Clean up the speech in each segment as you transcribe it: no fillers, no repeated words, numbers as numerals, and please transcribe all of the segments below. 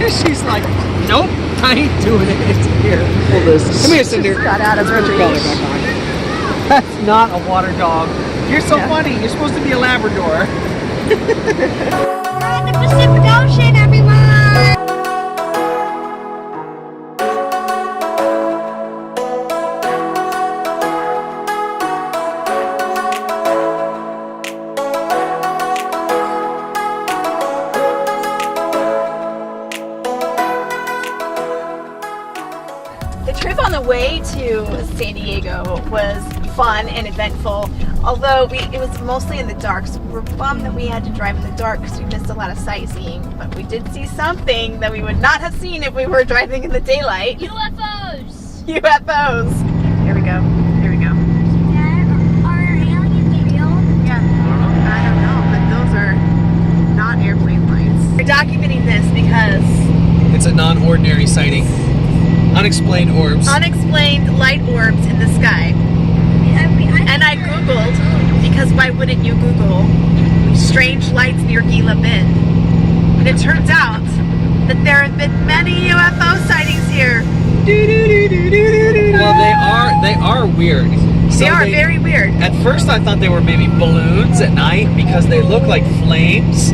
She's like, nope, I ain't doing it. Here, hold this. Come here, Cinder. Got out of her Put your collar back on. That's not a water dog. You're so funny. You're supposed to be a Labrador. We're in the Pacific Ocean, everyone! The trip on the way to San Diego was fun and eventful, although it was mostly in the dark, so we were bummed that we had to drive in the dark because we missed a lot of sightseeing, but we did see something that we would not have seen if we were driving in the daylight. UFOs! UFOs! Here we go. Here we go. Are aliens real? Yeah. I don't know, but those are not airplane lights. We're documenting this because It's a non-ordinary sighting. Unexplained orbs. unexplained light orbs in the sky. And I googled, because why wouldn't you Google strange lights near Gila Bend? And it turns out that there have been many UFO sightings here. Well, they are weird. So They are very weird. At first I thought they were maybe balloons at night because they look like flames.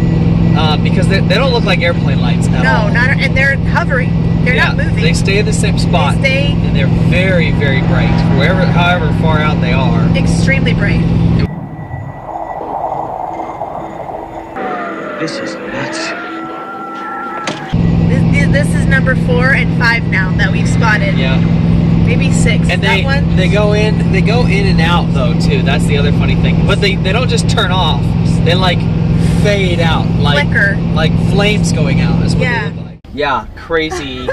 Because they don't look like airplane lights at all. No, and they're hovering. They're not moving. They stay in the same spot. They stay and they're very, very bright. However far out they are. extremely bright. This is nuts. This is number 4 and 5 now that we've spotted. Yeah. Maybe 6. And that one? they go in and out though too. That's the other funny thing. But they don't just turn off. They like fade out, like Flicker. like flames going out. Is what Yeah. they look like. Yeah, crazy,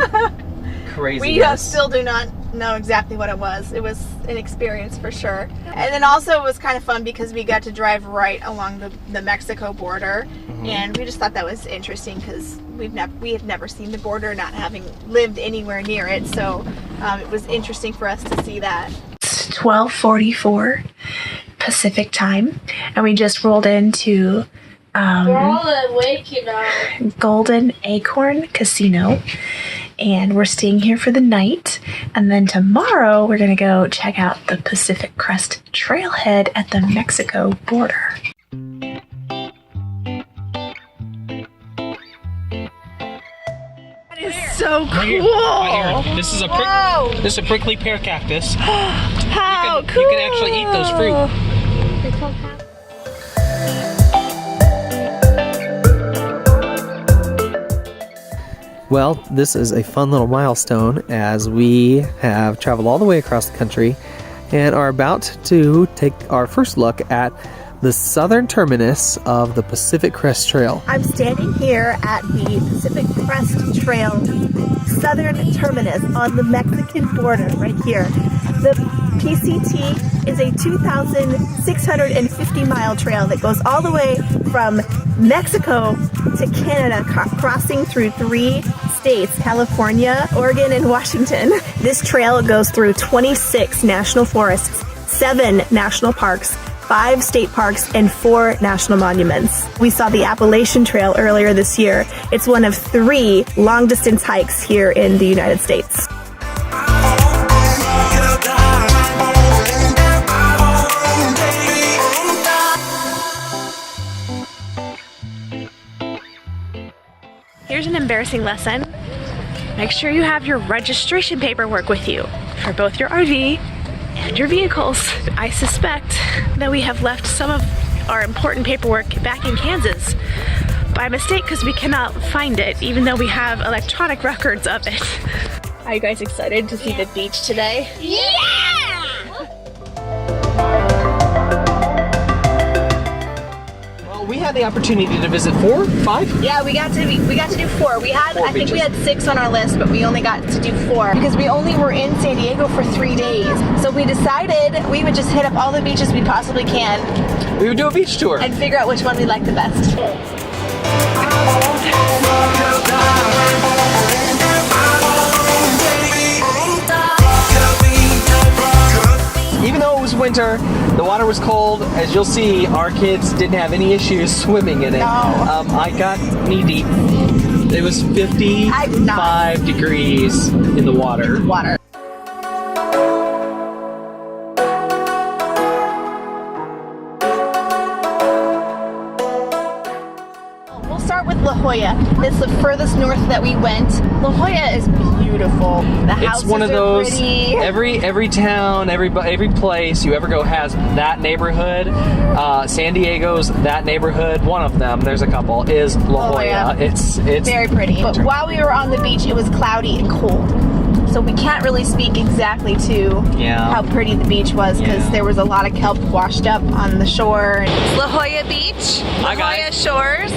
crazy. We still do not know exactly what it was. It was an experience for sure. And then also it was kind of fun because we got to drive right along the Mexico border, and we just thought that was interesting because we had never seen the border, not having lived anywhere near it. So it was interesting for us to see that. It's 12:44 Pacific time, and we just rolled into We're all awake, you know. Golden Acorn Casino, and we're staying here for the night, and then tomorrow we're gonna go check out the Pacific Crest Trailhead at the Mexico border. That is so cool. Right here. This is Whoa. This is a prickly pear cactus. How cool! You can actually eat those fruit. Well, this is a fun little milestone as we have traveled all the way across the country and are about to take our first look at the southern terminus of the Pacific Crest Trail. I'm standing here at the Pacific Crest Trail southern terminus on the Mexican border right here. The PCT is a 2,650 mile trail that goes all the way from Mexico to Canada, crossing through 3 states, California, Oregon, and Washington. This trail goes through 26 national forests, 7 national parks, 5 state parks, and 4 national monuments. We saw the Appalachian Trail earlier this year. It's one of 3 long-distance hikes here in the United States. Here's an embarrassing lesson. Make sure you have your registration paperwork with you for both your RV and your vehicles. I suspect that we have left some of our important paperwork back in Kansas by mistake because we cannot find it, even though we have electronic records of it. Are you guys excited to see the beach today? Yeah! Well, we had the opportunity to visit 4, 5? Yeah, we got to do 4. We had 4 I think we beaches. had 6 on our list, but we only got to do 4 because we only were in San Diego for 3 days. So we decided we would just hit up all the beaches we possibly can We would do a beach tour. and figure out which one we like the best. Even though it was winter, the water was cold. As you'll see, our kids didn't have any issues swimming in it. No. I got knee deep. It was 55 degrees in the water. Water. We'll start with La Jolla. It's the furthest north that we went. La Jolla is beautiful. The houses It's one of are those. pretty. Every town, every place you ever go has that neighborhood. San Diego's that neighborhood. One of them. There's a couple. Is La Jolla. It's very pretty. But while we were on the beach, it was cloudy and cold. So we can't really speak exactly to how pretty the beach was because there was a lot of kelp washed up on the shore. It's La Jolla Beach, La Jolla Shores.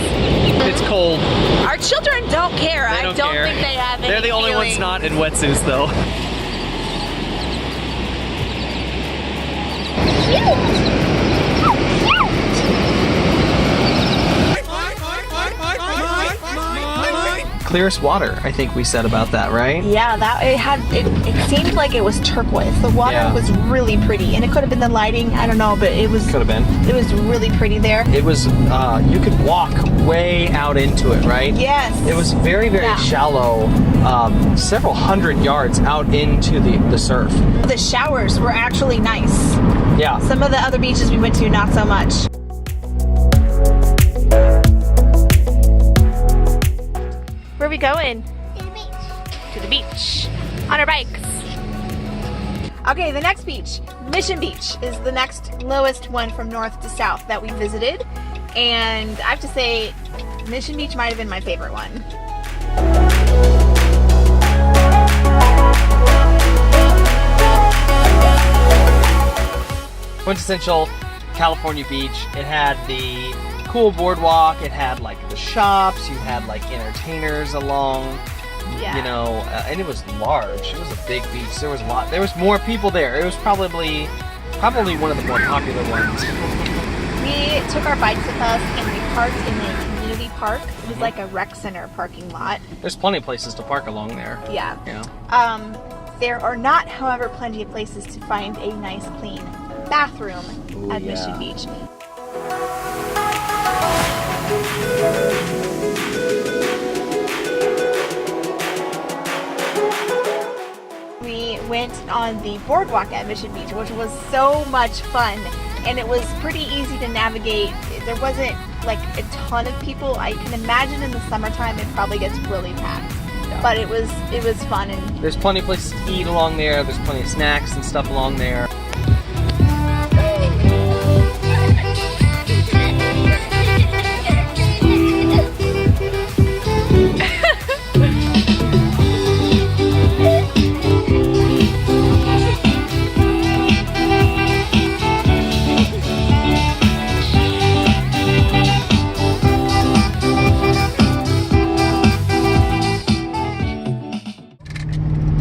It's cold. Our children don't care. I don't think they have any They're the only ones feeling. not in wetsuits though. Clearest water, I think we said about that, right? Yeah, it seemed like it was turquoise. The water was really pretty, and it could have been the lighting. I don't know, but it was. Could have been. It was really pretty there. It was. You could walk way out into it, right? Yes. It was very shallow, several hundred yards out into the surf. The showers were actually nice. Yeah. Some of the other beaches we went to, not so much. Where are we going? To the beach. To the beach. On our bikes. Okay, the next beach, Mission Beach, is the next lowest one from north to south that we visited. And I have to say, Mission Beach might have been my favorite one. Quintessential California beach. It had the cool boardwalk. It had like the shops. You had like entertainers along. Yeah. You know, and it was large. It was a big beach. There was a lot. There was more people there. It was probably one of the more popular ones. We took our bikes with us and we parked in the community park. It was like a rec center parking lot. There's plenty of places to park along there. Yeah. Yeah. There are not, however, plenty of places to find a nice, clean bathroom at Mission Beach. We went on the boardwalk at Mission Beach, which was so much fun, and it was pretty easy to navigate. There wasn't like a ton of people. I can imagine in the summertime it probably gets really packed, but it was fun. And there's plenty of places to eat along there. There's plenty of snacks and stuff along there.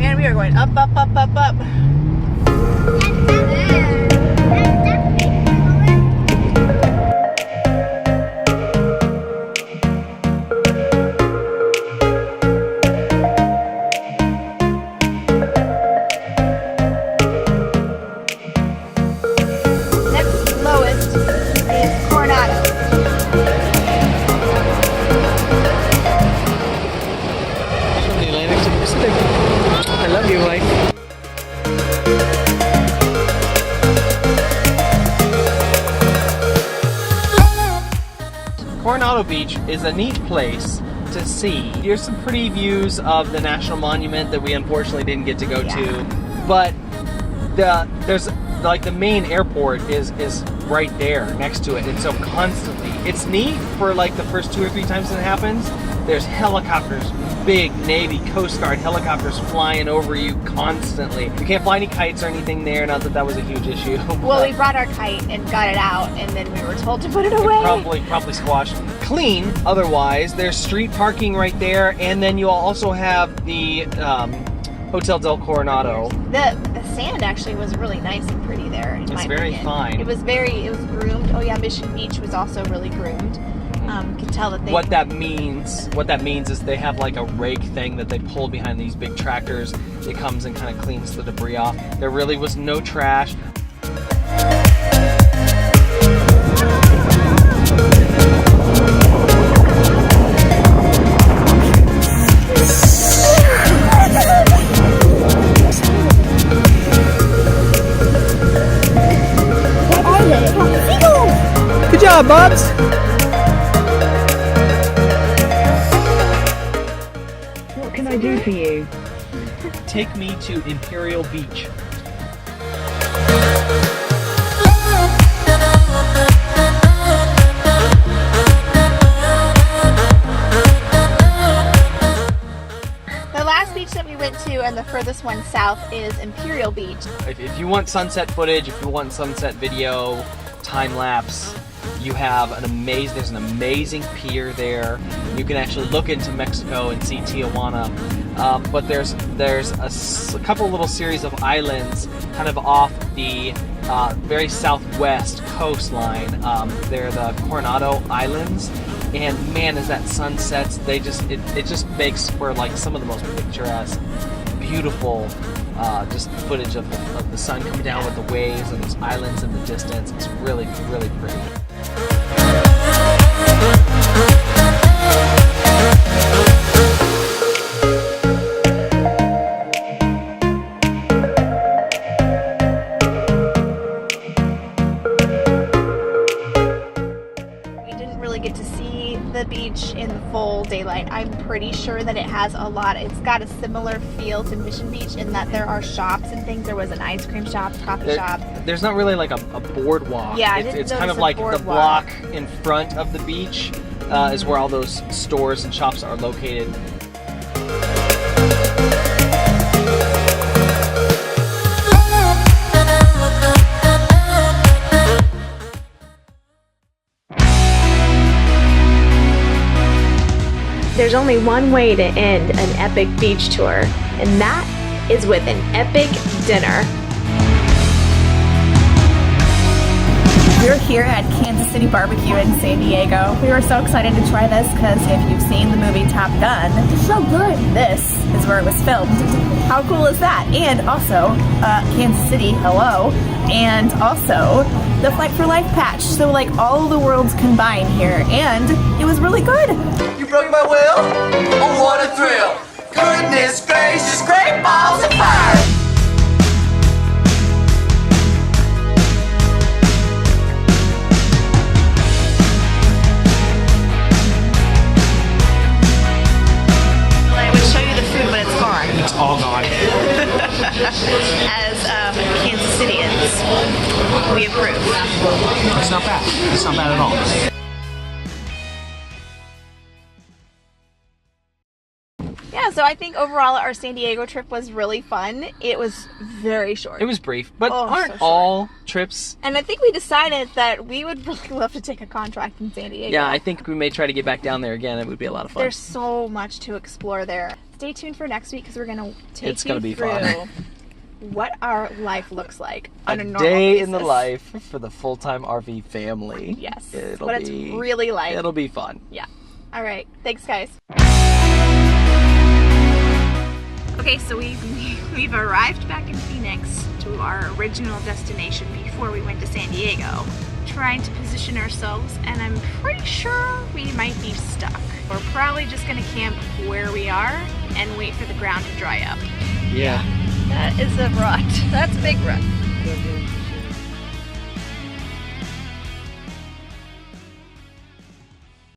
man, we are going up, up, up, up, up. Next lowest is Coronado. From the Atlantic to the Pacific. I love you, Mike. Coronado Beach is a neat place to see. Here's some pretty views of the National Monument that we unfortunately didn't get to go to, but there's like the main airport is right there next to it, and so constantly it's neat for like the first 2 or 3 times that it happens. There's helicopters, big Navy Coast Guard helicopters flying over you constantly. You can't fly any kites or anything there, not that that was a huge issue. Well, we brought our kite and got it out, and then we were told to put it away. Probably squashed. Clean, otherwise. There's street parking right there, and then you also have the Hotel del Coronado. The sand actually was really nice and pretty there. It's very fine. It was groomed. Oh yeah, Mission Beach was also really groomed. Could tell that they. What that means is they have like a rake thing that they pull behind these big tractors. It comes and kind of cleans the debris off. There really was no trash. Bubs? What can I do for you? Take me to Imperial Beach. The last beach that we went to and the furthest one south is Imperial Beach. If you want sunset footage, if you want sunset video, time lapse, you have there's an amazing pier there. You can actually look into Mexico and see Tijuana. But there's a couple little series of islands kind of off the very southwest coastline. They're the Coronado Islands. And man, as that sun sets, it just makes for like some of the most picturesque, beautiful just footage of the sun coming down with the waves and those islands in the distance. It's really, really pretty. Get to see the beach in the full daylight. I'm pretty sure that it's got a similar feel to Mission Beach in that there are shops and things. There was an ice cream shop, coffee shop. There's not really like a boardwalk. Yeah, it's kind of like the block in front of the beach is where all those stores and shops are located. There's only one way to end an epic beach tour, and that is with an epic dinner. We're here at Kansas City Barbecue in San Diego. We were so excited to try this because if you've seen the movie Top Gun, it's so good. This is where it was filmed. How cool is that? And also, Kansas City, hello. And also, the Flight for Life patch. So like all the worlds combined here, and it was really good. You broke my will? Oh, what a thrill! Goodness gracious, great balls of fire! I would show you the food, but it's gone. It's all gone. As Kansas Cityans, we approve. It's not bad. It's not bad at all. Yeah, so I think overall our San Diego trip was really fun. It was very short. It was brief, but Oh, aren't so short. all trips? And I think we decided that we would really love to take a contract in San Diego. Yeah, I think we may try to get back down there again. It would be a lot of fun. There's so much to explore there. Stay tuned for next week because we're going to take It's gonna be through fun. what our life looks like on a A normal day basis. in the life for the full-time RV family. Yes, It'll what it's be really like. It'll be fun. Yeah. All right. Thanks, guys. Okay, so we've arrived back in Phoenix to our original destination before we went to San Diego. Trying to position ourselves, and I'm pretty sure we might be stuck. We're probably just gonna camp where we are and wait for the ground to dry up. Yeah. That is a rut. That's a big rut.